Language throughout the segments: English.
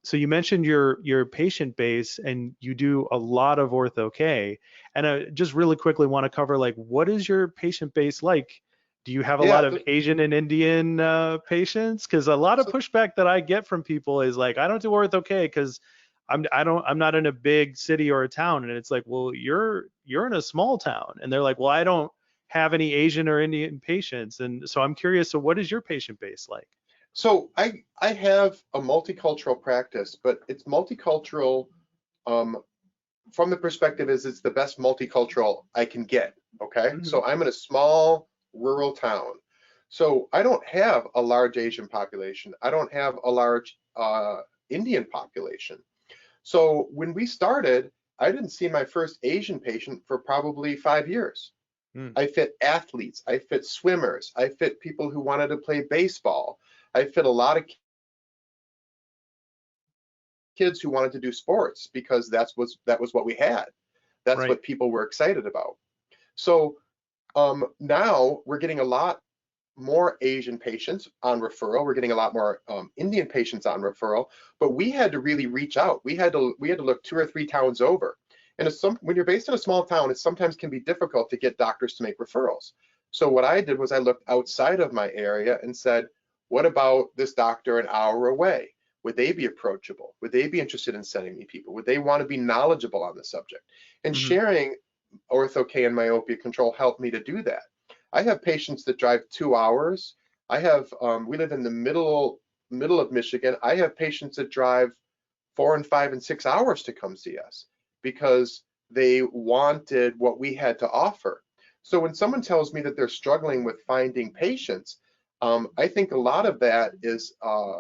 So you mentioned your patient base, and you do a lot of Ortho-K. And I just really quickly want to cover, like, what is your patient base like? Do you have a Yeah. lot of Asian and Indian patients? Because a lot of So, pushback that I get from people is like, I don't do Ortho-K because I'm not in a big city or a town. And it's like, well, you're in a small town. And they're like, well, I don't have any Asian or Indian patients. And so I'm curious, so what is your patient base like? so I have a multicultural practice, but it's multicultural um, from the perspective is it's the best multicultural I can get. Okay, Hmm. so I'm in a small rural town, so I don't have a large Asian population. I don't have a large Indian population. So when we started, I didn't see my first Asian patient for probably 5 years. Mm, I fit athletes, I fit swimmers, I fit people who wanted to play baseball. I fit a lot of kids who wanted to do sports because that was what we had. That's right. what people were excited about. So now we're getting a lot more Asian patients on referral. We're getting a lot more Indian patients on referral, but we had to really reach out. We had to look 2 or 3 towns over. And when you're based in a small town, it sometimes can be difficult to get doctors to make referrals. So what I did was I looked outside of my area and said, what about this doctor an hour away? Would they be approachable? Would they be interested in sending me people? Would they want to be knowledgeable on the subject? And Hmm. sharing Ortho-K and myopia control helped me to do that. I have patients that drive 2 hours. We live in the middle of Michigan. I have patients that drive 4 and 5 and 6 hours to come see us because they wanted what we had to offer. So when someone tells me that they're struggling with finding patients, I think a lot of that is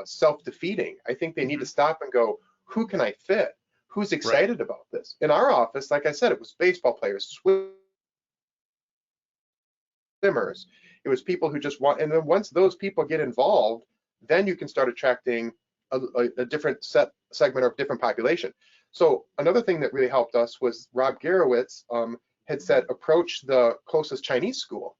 self-defeating. I think they need to Hmm. stop and go, who can I fit? Who's Right. excited about this? In our office, like I said, it was baseball players, swimmers. It was people who just want, and then once those people get involved, then you can start attracting a different segment or different population. So another thing that really helped us was Rob Garowitz had said, approach the closest Chinese school.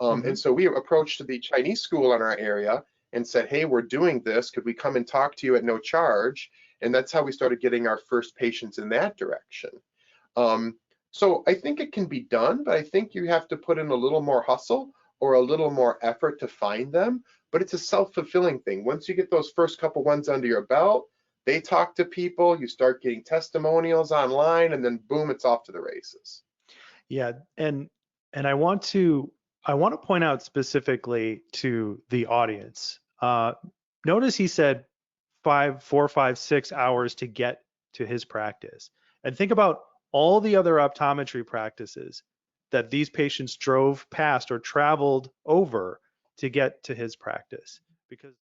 Hmm. And so we approached the Chinese school in our area and said, hey, we're doing this. Could we come and talk to you at no charge? And that's how we started getting our first patients in that direction. Um, so I think it can be done, but I think you have to put in a little more hustle or a little more effort to find them. But it's a self-fulfilling thing. Once you get those first couple ones under your belt, they talk to people, you start getting testimonials online, and then boom, it's off to the races. Yeah, and I want to point out specifically to the audience. Notice he said 4, 5, 6 hours to get to his practice, and think about all the other optometry practices that these patients drove past or traveled over to get to his practice, because